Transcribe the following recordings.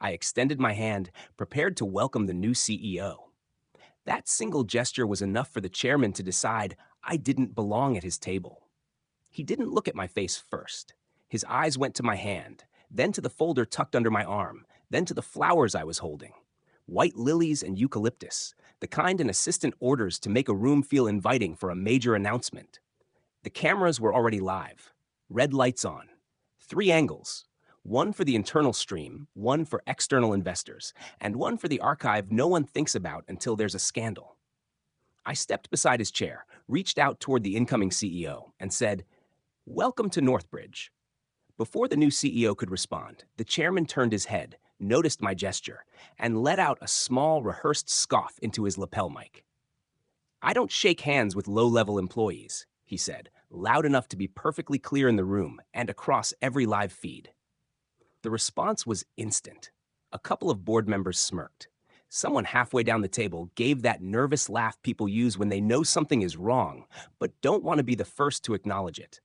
I extended my hand, prepared to welcome the new CEO. That single gesture was enough for the chairman to decide I didn't belong at his table. He didn't look at my face first. His eyes went to my hand, then to the folder tucked under my arm, then to the flowers I was holding. White lilies and eucalyptus, the kind an assistant orders to make a room feel inviting for a major announcement. The cameras were already live. Red lights on. 3 angles. One for the internal stream, one for external investors, and one for the archive no one thinks about until there's a scandal. I stepped beside his chair, reached out toward the incoming CEO, and said, "Welcome to Northbridge." Before the new CEO could respond, the chairman turned his head, noticed my gesture, and let out a small, rehearsed scoff into his lapel mic. "I don't shake hands with low-level employees," he said, loud enough to be perfectly clear in the room and across every live feed. The response was instant. A couple of board members smirked. Someone halfway down the table gave that nervous laugh people use when they know something is wrong, but don't want to be the first to acknowledge it.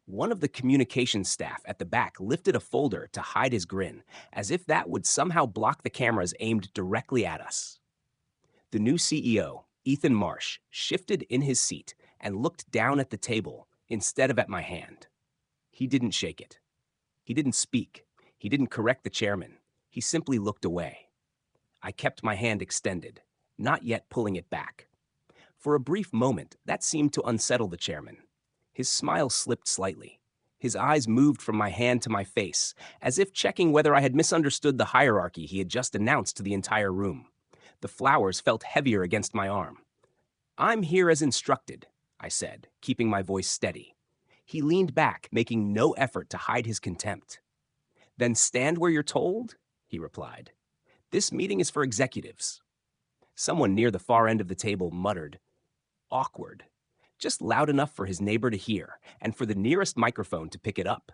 One of the communications staff at the back lifted a folder to hide his grin, as if that would somehow block the cameras aimed directly at us. The new CEO, Ethan Marsh, shifted in his seat and looked down at the table instead of at my hand. He didn't shake it. He didn't speak. He didn't correct the chairman. He simply looked away. I kept my hand extended, not yet pulling it back. For a brief moment, that seemed to unsettle the chairman. His smile slipped slightly. His eyes moved from my hand to my face, as if checking whether I had misunderstood the hierarchy he had just announced to the entire room. The flowers felt heavier against my arm. "I'm here as instructed," I said, keeping my voice steady. He leaned back, making no effort to hide his contempt. "Then stand where you're told," he replied. "This meeting is for executives." Someone near the far end of the table muttered, "Awkward," just loud enough for his neighbor to hear and for the nearest microphone to pick it up.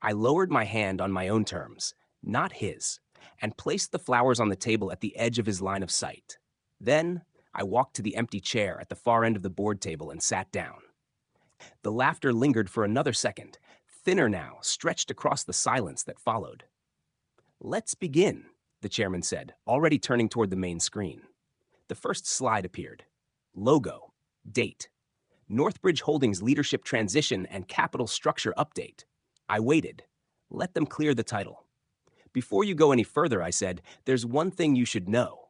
I lowered my hand on my own terms, not his, and placed the flowers on the table at the edge of his line of sight. Then I walked to the empty chair at the far end of the board table and sat down. The laughter lingered for another second, thinner now, stretched across the silence that followed. "Let's begin," the chairman said, already turning toward the main screen. The first slide appeared. Logo, date, Northbridge Holdings Leadership Transition and Capital Structure Update. I waited. Let them clear the title. "Before you go any further," I said, "there's one thing you should know."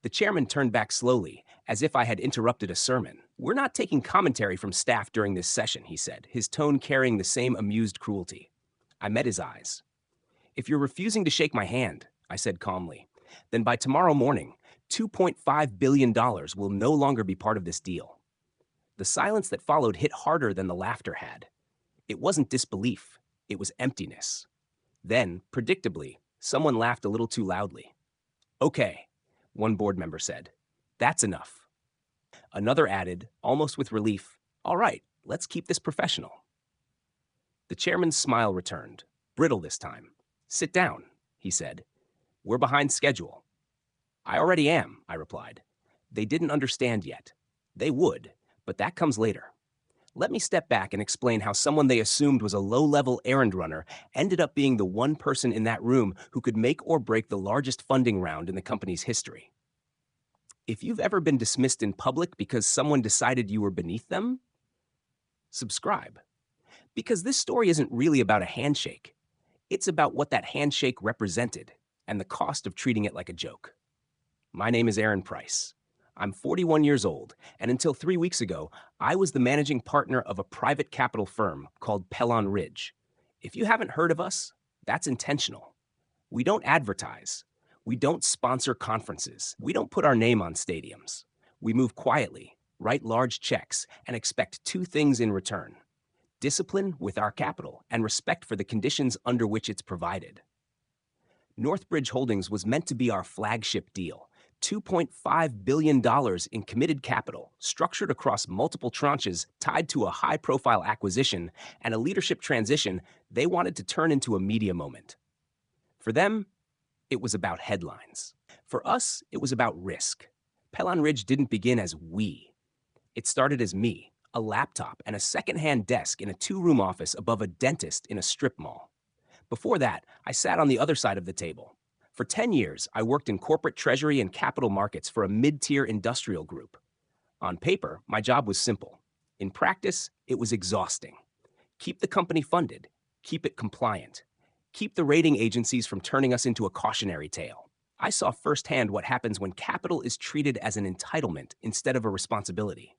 The chairman turned back slowly, as if I had interrupted a sermon. "We're not taking commentary from staff during this session," he said, his tone carrying the same amused cruelty. I met his eyes. "If you're refusing to shake my hand," I said calmly, "then by tomorrow morning, $2.5 billion will no longer be part of this deal." The silence that followed hit harder than the laughter had. It wasn't disbelief, it was emptiness. Then, predictably, someone laughed a little too loudly. "Okay," one board member said. "That's enough." Another added, almost with relief, "All right, let's keep this professional." The chairman's smile returned, brittle this time. "Sit down," he said. "We're behind schedule." "I already am," I replied. They didn't understand yet. They would, but that comes later. Let me step back and explain how someone they assumed was a low-level errand runner ended up being the one person in that room who could make or break the largest funding round in the company's history. If you've ever been dismissed in public because someone decided you were beneath them, subscribe. Because this story isn't really about a handshake. It's about what that handshake represented and the cost of treating it like a joke. My name is Aaron Price. I'm 41 years old, and until 3 weeks ago, I was the managing partner of a private capital firm called Pellon Ridge. If you haven't heard of us, that's intentional. We don't advertise. We don't sponsor conferences. We don't put our name on stadiums. We move quietly, write large checks, and expect 2 things in return: discipline with our capital and respect for the conditions under which it's provided. Northbridge Holdings was meant to be our flagship deal. $2.5 billion in committed capital, structured across multiple tranches tied to a high-profile acquisition and a leadership transition they wanted to turn into a media moment. For them, it was about headlines. For us, it was about risk. Pellon Ridge didn't begin as we. It started as me, a laptop, and a second-hand desk in a 2-room office above a dentist in a strip mall. Before that, I sat on the other side of the table. For 10 years, I worked in corporate treasury and capital markets for a mid-tier industrial group. On paper, my job was simple. In practice, it was exhausting. Keep the company funded, keep it compliant, keep the rating agencies from turning us into a cautionary tale. I saw firsthand what happens when capital is treated as an entitlement instead of a responsibility.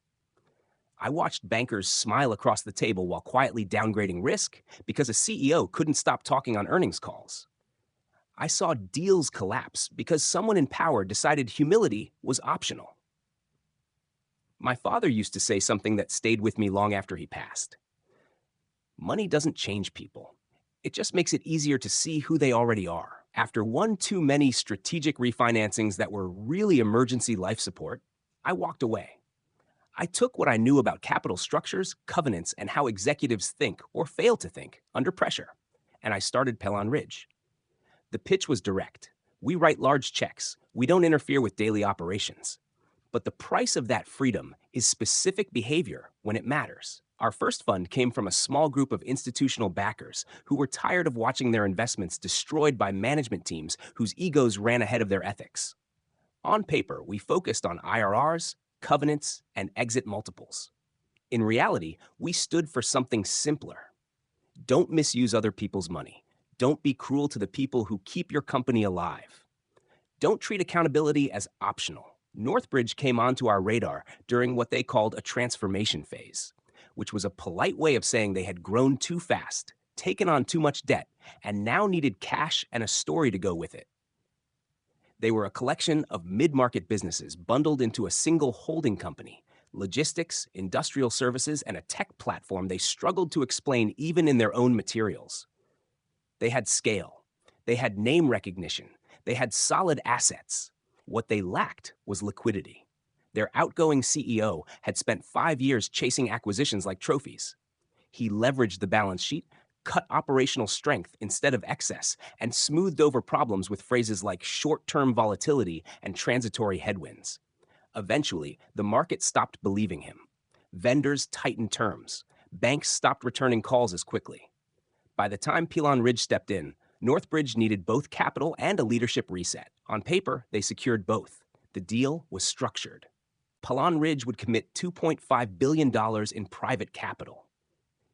I watched bankers smile across the table while quietly downgrading risk because a CEO couldn't stop talking on earnings calls. I saw deals collapse because someone in power decided humility was optional. My father used to say something that stayed with me long after he passed. Money doesn't change people. It just makes it easier to see who they already are. After one too many strategic refinancings that were really emergency life support, I walked away. I took what I knew about capital structures, covenants, and how executives think or fail to think under pressure, and I started Pelon Ridge. The pitch was direct. We write large checks. We don't interfere with daily operations. But the price of that freedom is specific behavior when it matters. Our first fund came from a small group of institutional backers who were tired of watching their investments destroyed by management teams whose egos ran ahead of their ethics. On paper, we focused on IRRs, covenants, and exit multiples. In reality, we stood for something simpler. Don't misuse other people's money. Don't be cruel to the people who keep your company alive. Don't treat accountability as optional. Northbridge came onto our radar during what they called a transformation phase, which was a polite way of saying they had grown too fast, taken on too much debt, and now needed cash and a story to go with it. They were a collection of mid-market businesses bundled into a single holding company, logistics, industrial services, and a tech platform they struggled to explain even in their own materials. They had scale. They had name recognition. They had solid assets. What they lacked was liquidity. Their outgoing CEO had spent 5 years chasing acquisitions like trophies. He leveraged the balance sheet, cut operational strength instead of excess, and smoothed over problems with phrases like short-term volatility and transitory headwinds. Eventually, the market stopped believing him. Vendors tightened terms. Banks stopped returning calls as quickly. By the time Pelon Ridge stepped in, Northbridge needed both capital and a leadership reset. On paper, they secured both. The deal was structured. Pelon Ridge would commit $2.5 billion in private capital.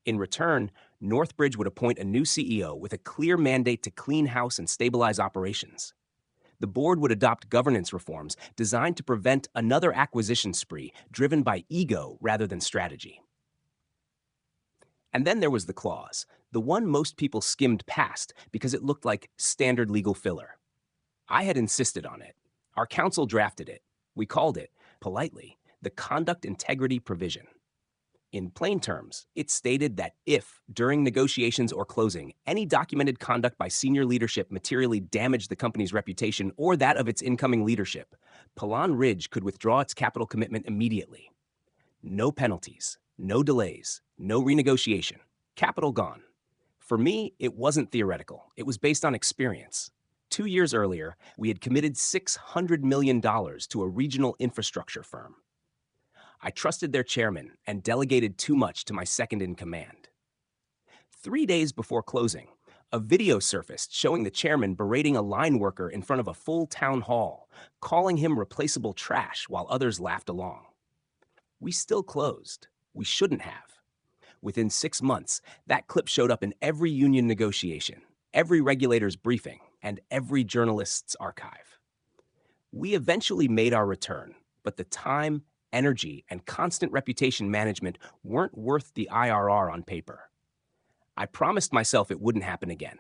In return, Northbridge would appoint a new CEO with a clear mandate to clean house and stabilize operations. The board would adopt governance reforms designed to prevent another acquisition spree driven by ego rather than strategy. And then there was the clause, the one most people skimmed past because it looked like standard legal filler. I had insisted on it. Our counsel drafted it. We called it, politely, the conduct integrity provision. In plain terms, it stated that if, during negotiations or closing, any documented conduct by senior leadership materially damaged the company's reputation or that of its incoming leadership, Pelon Ridge could withdraw its capital commitment immediately. No penalties, no delays, no renegotiation. Capital gone. For me, it wasn't theoretical. It was based on experience. 2 years earlier, we had committed $600 million to a regional infrastructure firm. I trusted their chairman and delegated too much to my second-in-command. 3 days before closing, a video surfaced showing the chairman berating a line worker in front of a full town hall, calling him replaceable trash while others laughed along. We still closed. We shouldn't have. Within 6 months, that clip showed up in every union negotiation, every regulator's briefing, and every journalist's archive. We eventually made our return, but the time, energy, and constant reputation management weren't worth the IRR on paper. I promised myself it wouldn't happen again.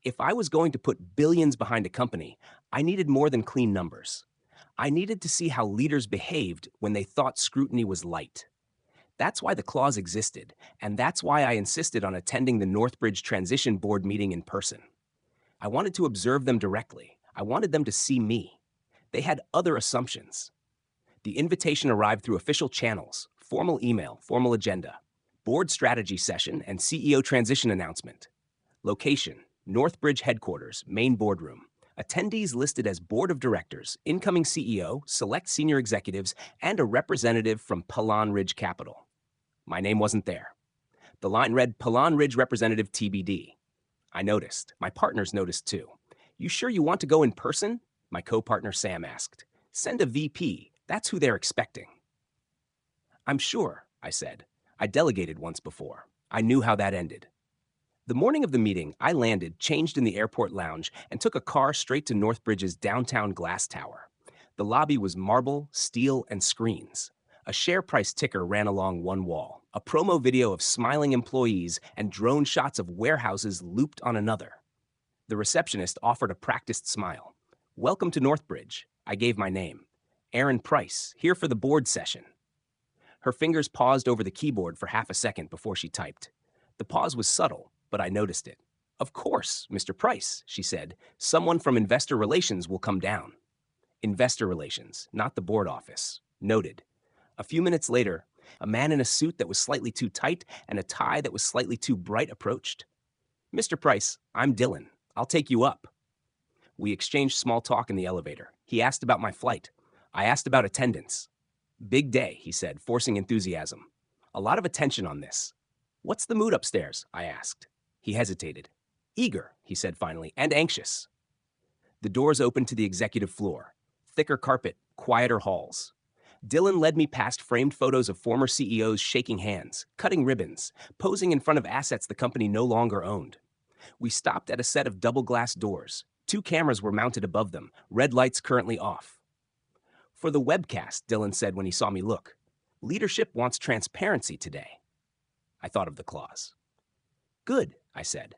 If I was going to put billions behind a company, I needed more than clean numbers. I needed to see how leaders behaved when they thought scrutiny was light. That's why the clause existed, and that's why I insisted on attending the Northbridge Transition Board meeting in person. I wanted to observe them directly. I wanted them to see me. They had other assumptions. The invitation arrived through official channels, formal email, formal agenda, board strategy session, and CEO transition announcement. Location, Northbridge headquarters, main boardroom. Attendees listed as board of directors, incoming CEO, select senior executives, and a representative from Pelon Ridge Capital. My name wasn't there. The line read, Pelon Ridge Representative TBD. I noticed. My partners noticed too. You sure you want to go in person? My co-partner Sam asked. Send a VP. That's who they're expecting. I'm sure, I said. I delegated once before. I knew how that ended. The morning of the meeting, I landed, changed in the airport lounge, and took a car straight to Northbridge's downtown glass tower. The lobby was marble, steel, and screens. A share price ticker ran along one wall, a promo video of smiling employees and drone shots of warehouses looped on another. The receptionist offered a practiced smile. Welcome to Northbridge. I gave my name. Aaron Price, here for the board session. Her fingers paused over the keyboard for half a second before she typed. The pause was subtle, but I noticed it. Of course, Mr. Price, she said. Someone from Investor Relations will come down. Investor Relations, not the board office. Noted. A few minutes later, a man in a suit that was slightly too tight and a tie that was slightly too bright approached. Mr. Price, I'm Dylan. I'll take you up. We exchanged small talk in the elevator. He asked about my flight. I asked about attendance. Big day, he said, forcing enthusiasm. A lot of attention on this. What's the mood upstairs? I asked. He hesitated. Eager, he said finally, and anxious. The doors opened to the executive floor. Thicker carpet, quieter halls. Dylan led me past framed photos of former CEOs shaking hands, cutting ribbons, posing in front of assets the company no longer owned. We stopped at a set of double glass doors. 2 cameras were mounted above them, red lights currently off. For the webcast, Dylan said when he saw me look. Leadership wants transparency today. I thought of the clause. Good, I said.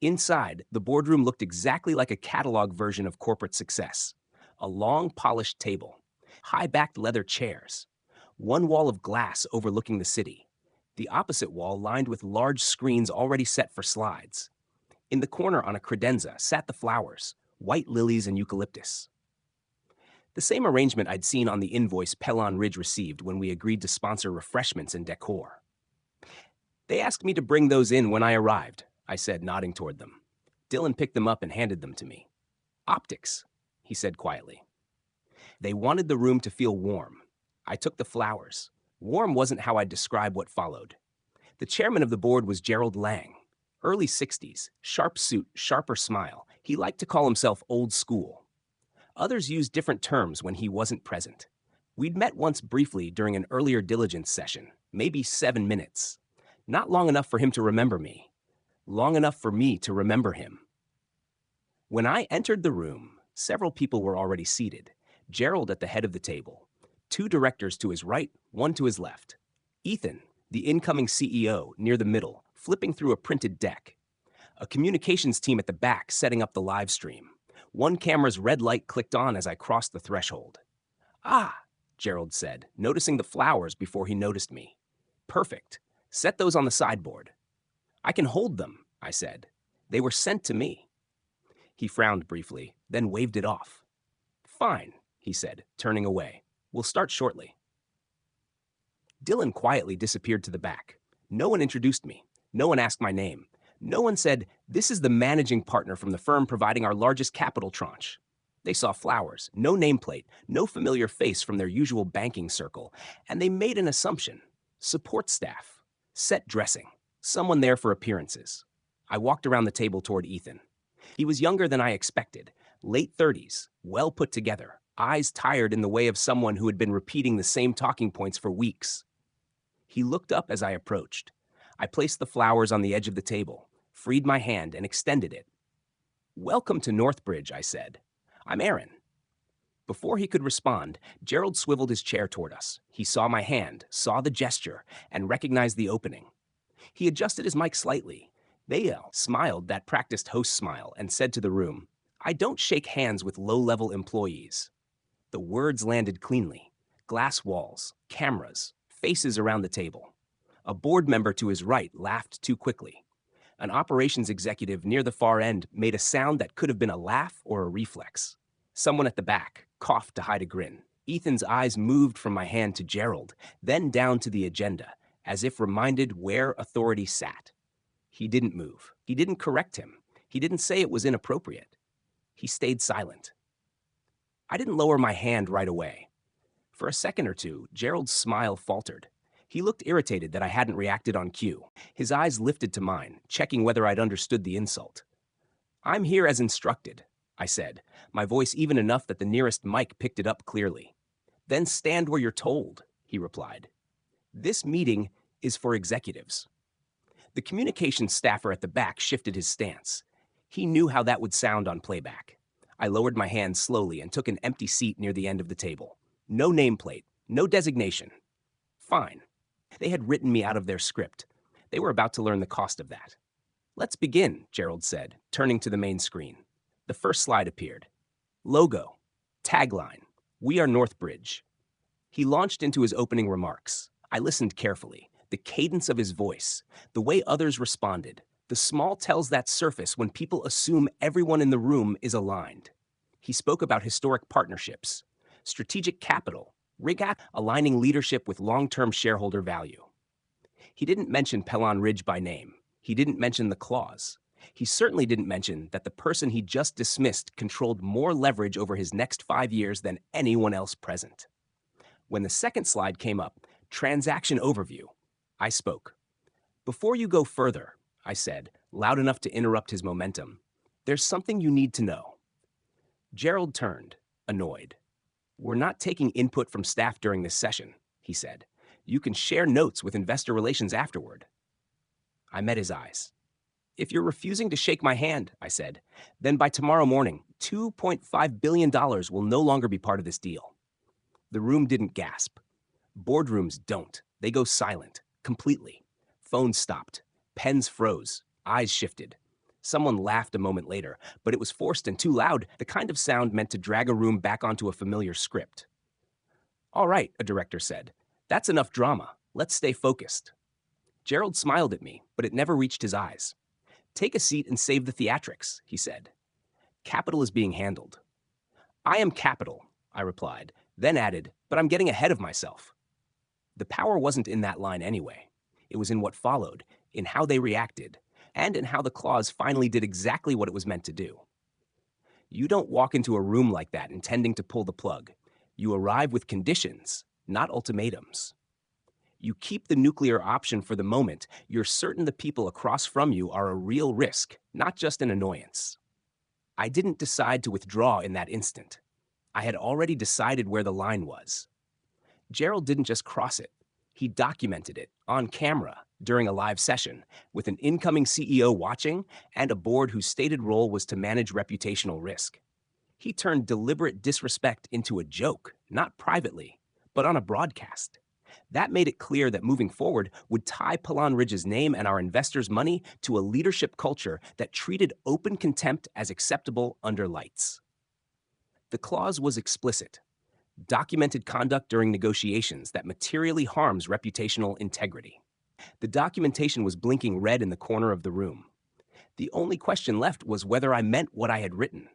Inside, the boardroom looked exactly like a catalog version of corporate success. A long, polished table, high-backed leather chairs, one wall of glass overlooking the city, the opposite wall lined with large screens already set for slides. In the corner on a credenza sat the flowers, white lilies and eucalyptus. The same arrangement I'd seen on the invoice Pelon Ridge received when we agreed to sponsor refreshments and decor. They asked me to bring those in when I arrived, I said, nodding toward them. Dylan picked them up and handed them to me. Optics, he said quietly. They wanted the room to feel warm. I took the flowers. Warm wasn't how I'd describe what followed. The chairman of the board was Gerald Lang. Early 60s, sharp suit, sharper smile. He liked to call himself old school. Others used different terms when he wasn't present. We'd met once briefly during an earlier diligence session, maybe 7 minutes. Not long enough for him to remember me. Long enough for me to remember him. When I entered the room, several people were already seated. Gerald at the head of the table. 2 directors to his right, 1 to his left. Ethan, the incoming CEO, near the middle, flipping through a printed deck. A communications team at the back setting up the live stream. One camera's red light clicked on as I crossed the threshold. Ah, Gerald said, noticing the flowers before he noticed me. Perfect. Set those on the sideboard. I can hold them, I said. They were sent to me. He frowned briefly, then waved it off. Fine, he said, turning away. We'll start shortly. Dylan quietly disappeared to the back. No one introduced me. No one asked my name. No one said, this is the managing partner from the firm providing our largest capital tranche. They saw flowers, no nameplate, no familiar face from their usual banking circle, and they made an assumption. Support staff. Set dressing. Someone there for appearances. I walked around the table toward Ethan. He was younger than I expected, late 30s, well put together, eyes tired in the way of someone who had been repeating the same talking points for weeks. He looked up as I approached. I placed the flowers on the edge of the table, freed my hand, and extended it. Welcome to Northbridge, I said. I'm Aaron. Before he could respond, Gerald swiveled his chair toward us. He saw my hand, saw the gesture, and recognized the opening. He adjusted his mic slightly. They smiled that practiced host smile and said to the room, I don't shake hands with low-level employees. The words landed cleanly. Glass walls, cameras, faces around the table. A board member to his right laughed too quickly. An operations executive near the far end made a sound that could have been a laugh or a reflex. Someone at the back coughed to hide a grin. Ethan's eyes moved from my hand to Gerald, then down to the agenda, as if reminded where authority sat. He didn't move. He didn't correct him. He didn't say it was inappropriate. He stayed silent. I didn't lower my hand right away. For a second or two, Gerald's smile faltered. He looked irritated that I hadn't reacted on cue. His eyes lifted to mine, checking whether I'd understood the insult. I'm here as instructed. I said, my voice even enough that the nearest mic picked it up clearly. Then stand where you're told, he replied. This meeting is for executives. The communications staffer at the back shifted his stance. He knew how that would sound on playback. I lowered my hand slowly and took an empty seat near the end of the table. No nameplate, no designation. Fine. They had written me out of their script. They were about to learn the cost of that. Let's begin, Gerald said, turning to the main screen. The first slide appeared. Logo. Tagline. We are Northbridge. He launched into his opening remarks. I listened carefully. The cadence of his voice, the way others responded, the small tells that surface when people assume everyone in the room is aligned. He spoke about historic partnerships, strategic capital, aligning leadership with long-term shareholder value. He didn't mention Pelon Ridge by name. He didn't mention the clause. He certainly didn't mention that the person he just dismissed controlled more leverage over his next 5 years than anyone else present. When the second slide came up, transaction overview, I spoke. Before you go further, I said, loud enough to interrupt his momentum, there's something you need to know. Gerald turned, annoyed. We're not taking input from staff during this session, he said. You can share notes with investor relations afterward. I met his eyes. If you're refusing to shake my hand, I said, then by tomorrow morning, $2.5 billion will no longer be part of this deal. The room didn't gasp. Boardrooms don't. They go silent, completely. Phones stopped. Pens froze. Eyes shifted. Someone laughed a moment later, but it was forced and too loud, the kind of sound meant to drag a room back onto a familiar script. All right, a director said. That's enough drama. Let's stay focused. Gerald smiled at me, but it never reached his eyes. Take a seat and save the theatrics, he said. Capital is being handled. I am capital, I replied, then added, but I'm getting ahead of myself. The power wasn't in that line anyway. It was in what followed, in how they reacted, and in how the clause finally did exactly what it was meant to do. You don't walk into a room like that intending to pull the plug. You arrive with conditions, not ultimatums. You keep the nuclear option for the moment. You're certain the people across from you are a real risk, not just an annoyance. I didn't decide to withdraw in that instant. I had already decided where the line was. Gerald didn't just cross it. He documented it on camera during a live session with an incoming CEO watching and a board whose stated role was to manage reputational risk. He turned deliberate disrespect into a joke, not privately, but on a broadcast. That made it clear that moving forward would tie Pelon Ridge's name and our investors' money to a leadership culture that treated open contempt as acceptable under lights. The clause was explicit. Documented conduct during negotiations that materially harms reputational integrity. The documentation was blinking red in the corner of the room. The only question left was whether I meant what I had written.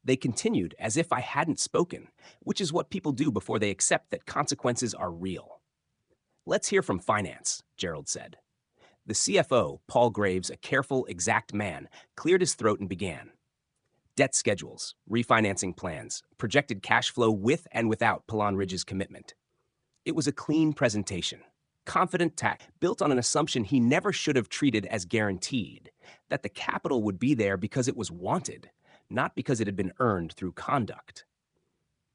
They continued as if I hadn't spoken, which is what people do before they accept that consequences are real. Let's hear from finance, Gerald said. The CFO, Paul Graves, a careful, exact man, cleared his throat and began. Debt schedules, refinancing plans, projected cash flow with and without Pelon Ridge's commitment. It was a clean presentation, confident tack, built on an assumption he never should have treated as guaranteed, that the capital would be there because it was wanted, not because it had been earned through conduct.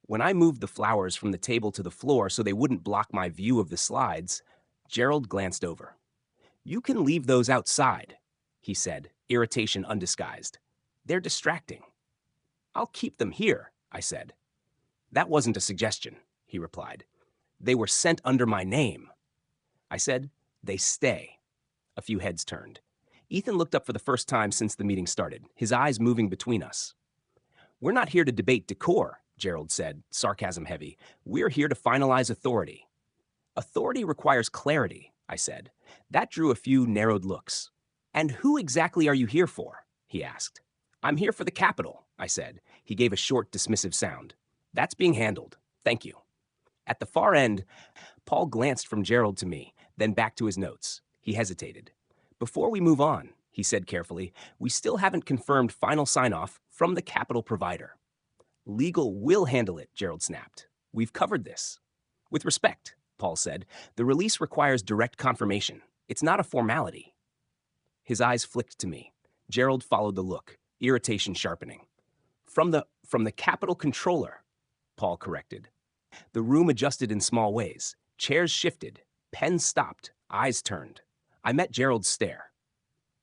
When I moved the flowers from the table to the floor so they wouldn't block my view of the slides, Gerald glanced over. You can leave those outside, he said, irritation undisguised. They're distracting. I'll keep them here, I said. That wasn't a suggestion, he replied. They were sent under my name. I said, they stay. A few heads turned. Ethan looked up for the first time since the meeting started, his eyes moving between us. We're not here to debate decor, Gerald said, sarcasm heavy. We're here to finalize authority. Authority requires clarity, I said. That drew a few narrowed looks. And who exactly are you here for? He asked. I'm here for the capital, I said. He gave a short, dismissive sound. That's being handled. Thank you. At the far end, Paul glanced from Gerald to me, then back to his notes. He hesitated. Before we move on, he said carefully, we still haven't confirmed final sign-off from the capital provider. Legal will handle it, Gerald snapped. We've covered this. With respect, Paul said, the release requires direct confirmation. It's not a formality. His eyes flicked to me. Gerald followed the look, irritation sharpening. From the Capitol controller, Paul corrected. The room adjusted in small ways. Chairs shifted. Pens stopped. Eyes turned. I met Gerald's stare.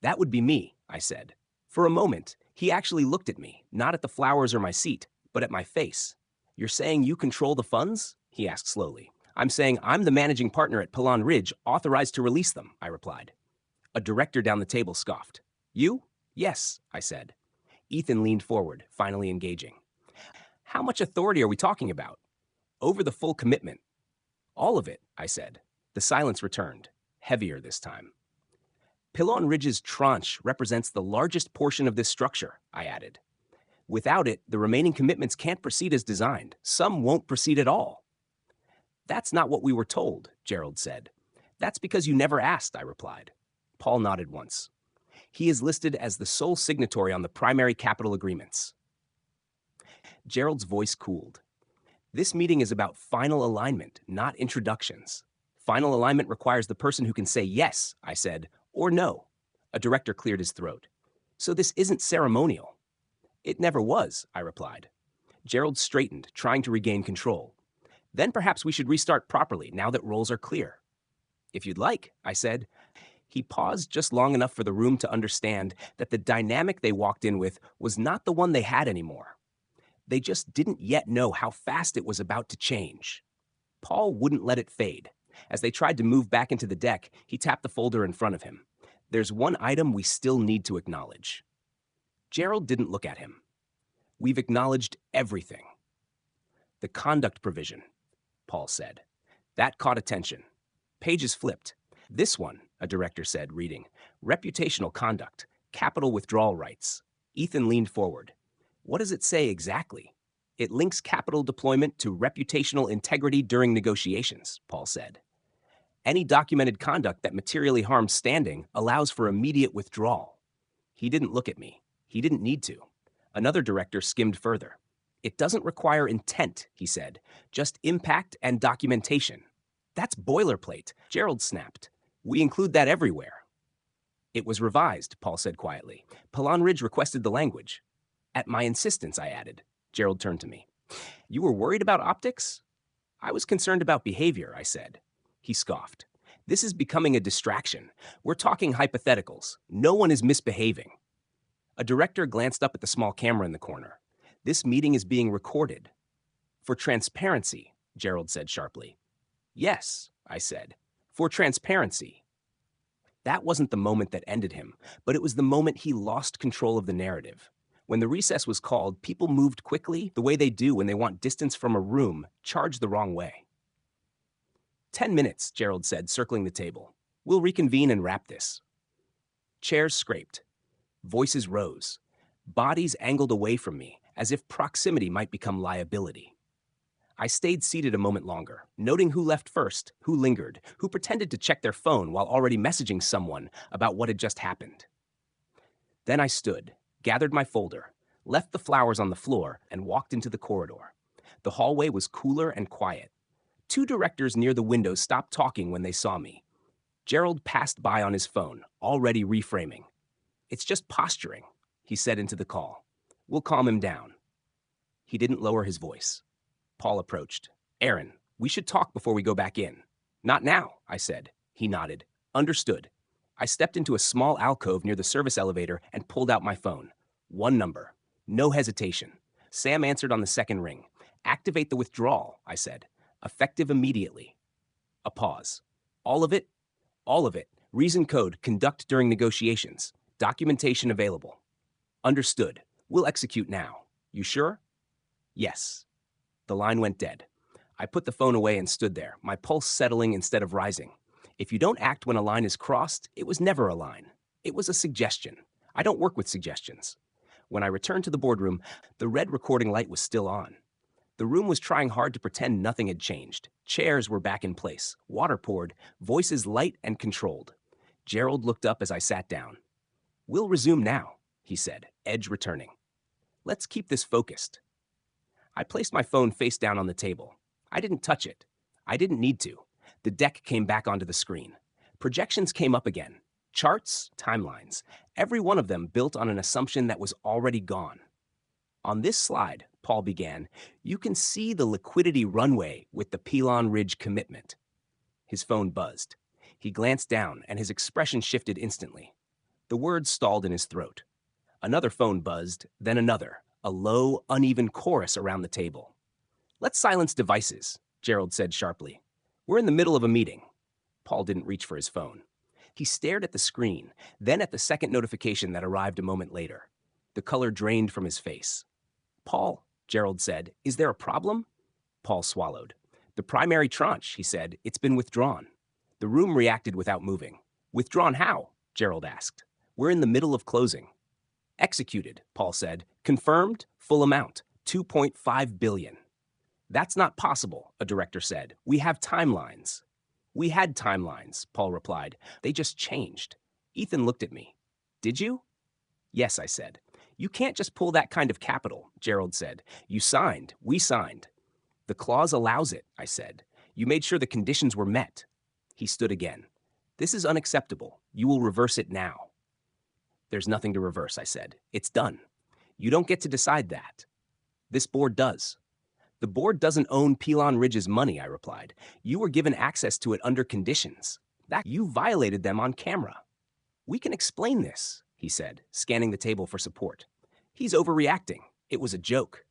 That would be me, I said. For a moment, he actually looked at me, not at the flowers or my seat, but at my face. You're saying you control the funds? He asked slowly. I'm saying I'm the managing partner at Pelon Ridge, authorized to release them, I replied. A director down the table scoffed. You? Yes, I said. Ethan leaned forward, finally engaging. How much authority are we talking about? Over the full commitment. All of it, I said. The silence returned, heavier this time. Pelon Ridge's tranche represents the largest portion of this structure, I added. Without it, the remaining commitments can't proceed as designed. Some won't proceed at all. That's not what we were told, Gerald said. That's because you never asked, I replied. Paul nodded once. He is listed as the sole signatory on the primary capital agreements. Gerald's voice cooled. This meeting is about final alignment, not introductions. Final alignment requires the person who can say yes, I said, or no. A director cleared his throat. So this isn't ceremonial. It never was, I replied. Gerald straightened, trying to regain control. Then perhaps we should restart properly now that roles are clear. If you'd like, I said. He paused just long enough for the room to understand that the dynamic they walked in with was not the one they had anymore. They just didn't yet know how fast it was about to change. Paul wouldn't let it fade. As they tried to move back into the deck, he tapped the folder in front of him. There's one item we still need to acknowledge. Gerald didn't look at him. We've acknowledged everything. The conduct provision, Paul said. That caught attention. Pages flipped. This one, a director said, reading, reputational conduct, capital withdrawal rights. Ethan leaned forward. What does it say exactly? It links capital deployment to reputational integrity during negotiations, Paul said. Any documented conduct that materially harms standing allows for immediate withdrawal. He didn't look at me. He didn't need to. Another director skimmed further. It doesn't require intent, he said, just impact and documentation. That's boilerplate, Gerald snapped. We include that everywhere. It was revised, Paul said quietly. Pelon Ridge requested the language. At my insistence, I added. Gerald turned to me. You were worried about optics? I was concerned about behavior, I said. He scoffed. This is becoming a distraction. We're talking hypotheticals. No one is misbehaving. A director glanced up at the small camera in the corner. This meeting is being recorded. For transparency, Gerald said sharply. Yes, I said. For transparency. That wasn't the moment that ended him, but it was the moment he lost control of the narrative. When the recess was called, people moved quickly, the way they do when they want distance from a room, charged the wrong way. 10 minutes, Gerald said, circling the table. We'll reconvene and wrap this. Chairs scraped. Voices rose. Bodies angled away from me, as if proximity might become liability. I stayed seated a moment longer, noting who left first, who lingered, who pretended to check their phone while already messaging someone about what had just happened. Then I stood, gathered my folder, left the flowers on the floor, and walked into the corridor. The hallway was cooler and quiet. 2 directors near the window stopped talking when they saw me. Gerald passed by on his phone, already reframing. It's just posturing, he said into the call. We'll calm him down. He didn't lower his voice. Paul approached. Aaron, we should talk before we go back in. Not now, I said. He nodded. Understood. I stepped into a small alcove near the service elevator and pulled out my phone. 1 number. No hesitation. Sam answered on the second ring. Activate the withdrawal, I said. Effective immediately. A pause. All of it? All of it. Reason code, conduct during negotiations. Documentation available. Understood. We'll execute now. You sure? Yes. The line went dead. I put the phone away and stood there, my pulse settling instead of rising. If you don't act when a line is crossed, it was never a line. It was a suggestion. I don't work with suggestions. When I returned to the boardroom, the red recording light was still on. The room was trying hard to pretend nothing had changed. Chairs were back in place, water poured, voices light and controlled. Gerald looked up as I sat down. We'll resume now, he said, edge returning. Let's keep this focused. I placed my phone face down on the table. I didn't touch it. I didn't need to. The deck came back onto the screen. Projections came up again. Charts, timelines, every one of them built on an assumption that was already gone. On this slide, Paul began, you can see the liquidity runway with the Pelon Ridge commitment. His phone buzzed. He glanced down, and his expression shifted instantly. The words stalled in his throat. Another phone buzzed, then another, a low, uneven chorus around the table. Let's silence devices, Gerald said sharply. We're in the middle of a meeting. Paul didn't reach for his phone. He stared at the screen, then at the second notification that arrived a moment later. The color drained from his face. Paul, Gerald said, is there a problem? Paul swallowed. The primary tranche, he said, it's been withdrawn. The room reacted without moving. Withdrawn how? Gerald asked. We're in the middle of closing. Executed, Paul said. Confirmed, full amount, $2.5 billion. That's not possible, a director said. We have timelines. We had timelines, Paul replied. They just changed. Ethan looked at me. Did you? Yes, I said. You can't just pull that kind of capital, Gerald said. You signed. We signed. The clause allows it, I said. You made sure the conditions were met. He stood again. This is unacceptable. You will reverse it now. There's nothing to reverse, I said. It's done. You don't get to decide that. This board does. The board doesn't own Pelon Ridge's money, I replied. You were given access to it under conditions. You violated them on camera. We can explain this, he said, scanning the table for support. He's overreacting. It was a joke.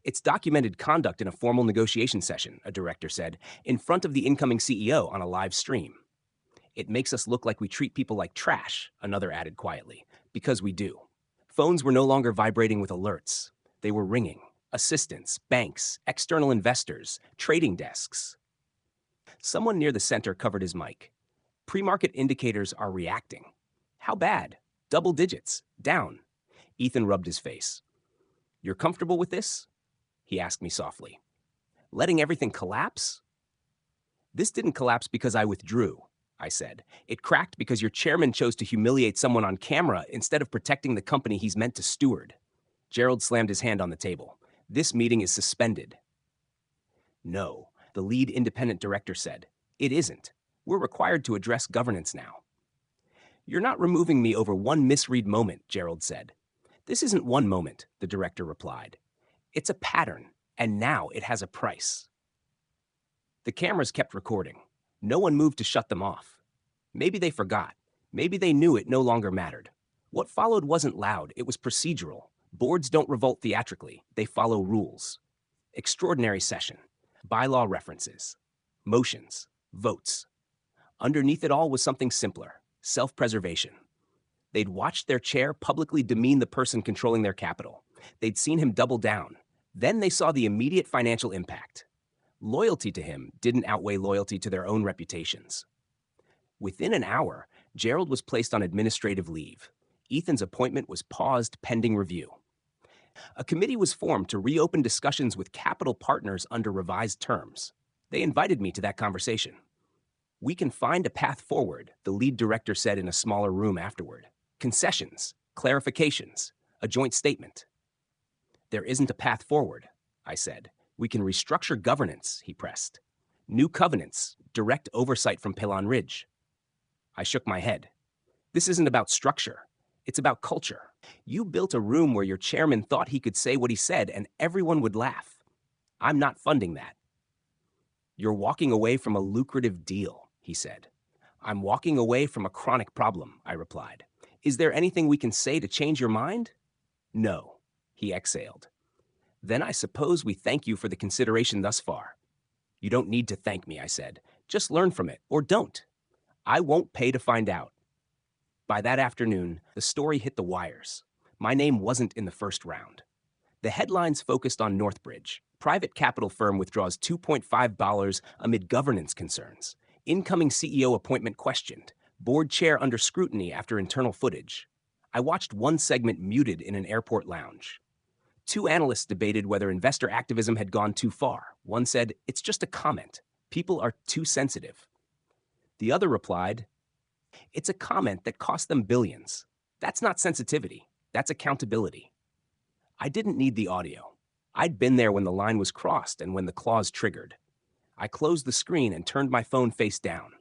It's documented conduct in a formal negotiation session, a director said, in front of the incoming CEO on a live stream. It makes us look like we treat people like trash, another added quietly, because we do. Phones were no longer vibrating with alerts. They were ringing. Assistants, banks, external investors, trading desks. Someone near the center covered his mic. Pre-market indicators are reacting. How bad? Double digits. Down. Ethan rubbed his face. You're comfortable with this? He asked me softly. Letting everything collapse? This didn't collapse because I withdrew, I said. It cracked because your chairman chose to humiliate someone on camera instead of protecting the company he's meant to steward. Gerald slammed his hand on the table. This meeting is suspended. No, the lead independent director said. It isn't. We're required to address governance now. You're not removing me over one misread moment, Gerald said. This isn't one moment, the director replied. It's a pattern, and now it has a price. The cameras kept recording. No one moved to shut them off. Maybe they forgot. Maybe they knew it no longer mattered. What followed wasn't loud, it was procedural. Boards don't revolt theatrically, they follow rules. Extraordinary session. Bylaw references. Motions. Votes. Underneath it all was something simpler. Self-preservation. They'd watched their chair publicly demean the person controlling their capital. They'd seen him double down. Then they saw the immediate financial impact. Loyalty to him didn't outweigh loyalty to their own reputations. Within an hour, Gerald was placed on administrative leave. Ethan's appointment was paused pending review. A committee was formed to reopen discussions with capital partners under revised terms. They invited me to that conversation. We can find a path forward, the lead director said in a smaller room afterward. Concessions, clarifications, a joint statement. There isn't a path forward, I said. We can restructure governance, he pressed. New covenants, direct oversight from Pelon Ridge. I shook my head. This isn't about structure. It's about culture. You built a room where your chairman thought he could say what he said and everyone would laugh. I'm not funding that. You're walking away from a lucrative deal, he said. I'm walking away from a chronic problem, I replied. Is there anything we can say to change your mind? No, he exhaled. Then I suppose we thank you for the consideration thus far. You don't need to thank me, I said. Just learn from it, or don't. I won't pay to find out. By that afternoon, the story hit the wires. My name wasn't in the first round. The headlines focused on Northbridge. Private capital firm withdraws $2.5 amid governance concerns. Incoming CEO appointment questioned. Board chair under scrutiny after internal footage. I watched one segment muted in an airport lounge. Two analysts debated whether investor activism had gone too far. One said, it's just a comment. People are too sensitive. The other replied, it's a comment that cost them billions. That's not sensitivity. That's accountability. I didn't need the audio. I'd been there when the line was crossed and when the clause triggered. I closed the screen and turned my phone face down.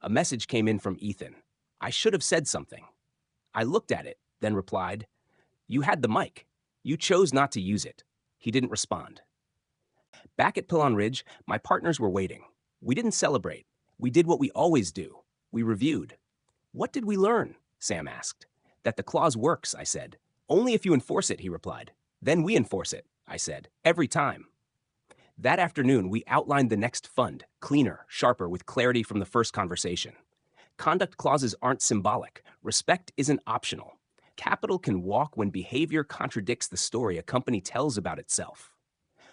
A message came in from Ethan. I should have said something. I looked at it, then replied, you had the mic. You chose not to use it. He didn't respond. Back at Pillon Ridge, my partners were waiting. We didn't celebrate. We did what we always do. We reviewed. What did we learn? Sam asked. That the clause works, I said. Only if you enforce it, he replied. Then we enforce it, I said, every time. That afternoon, we outlined the next fund, cleaner, sharper, with clarity from the first conversation. Conduct clauses aren't symbolic. Respect isn't optional. Capital can walk when behavior contradicts the story a company tells about itself.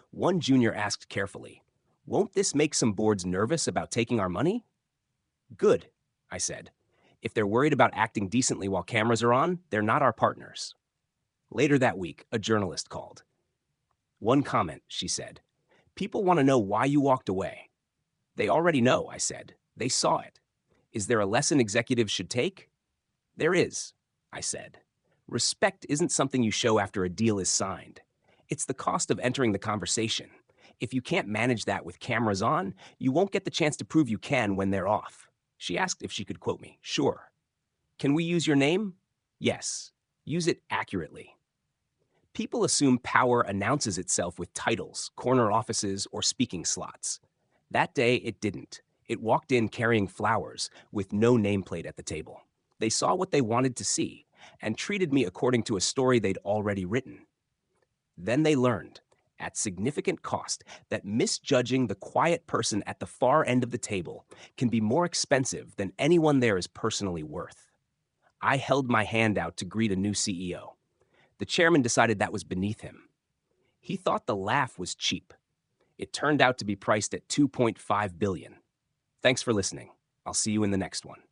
One junior asked carefully, "Won't this make some boards nervous about taking our money?" "Good," I said. "If they're worried about acting decently while cameras are on, they're not our partners." Later that week, a journalist called. "One comment," she said. "People want to know why you walked away." "They already know," I said. "They saw it. Is there a lesson executives should take?" "There is," I said. "Respect isn't something you show after a deal is signed. It's the cost of entering the conversation. If you can't manage that with cameras on, you won't get the chance to prove you can when they're off." She asked if she could quote me. "Sure." "Can we use your name?" "Yes." "Use it accurately." People assume power announces itself with titles, corner offices, or speaking slots. That day, it didn't. It walked in carrying flowers, with no nameplate at the table. They saw what they wanted to see, and treated me according to a story they'd already written. Then they learned, at significant cost, that misjudging the quiet person at the far end of the table can be more expensive than anyone there is personally worth. I held my hand out to greet a new CEO. The chairman decided that was beneath him. He thought the laugh was cheap. It turned out to be priced at $2.5 billion. Thanks for listening. I'll see you in the next one.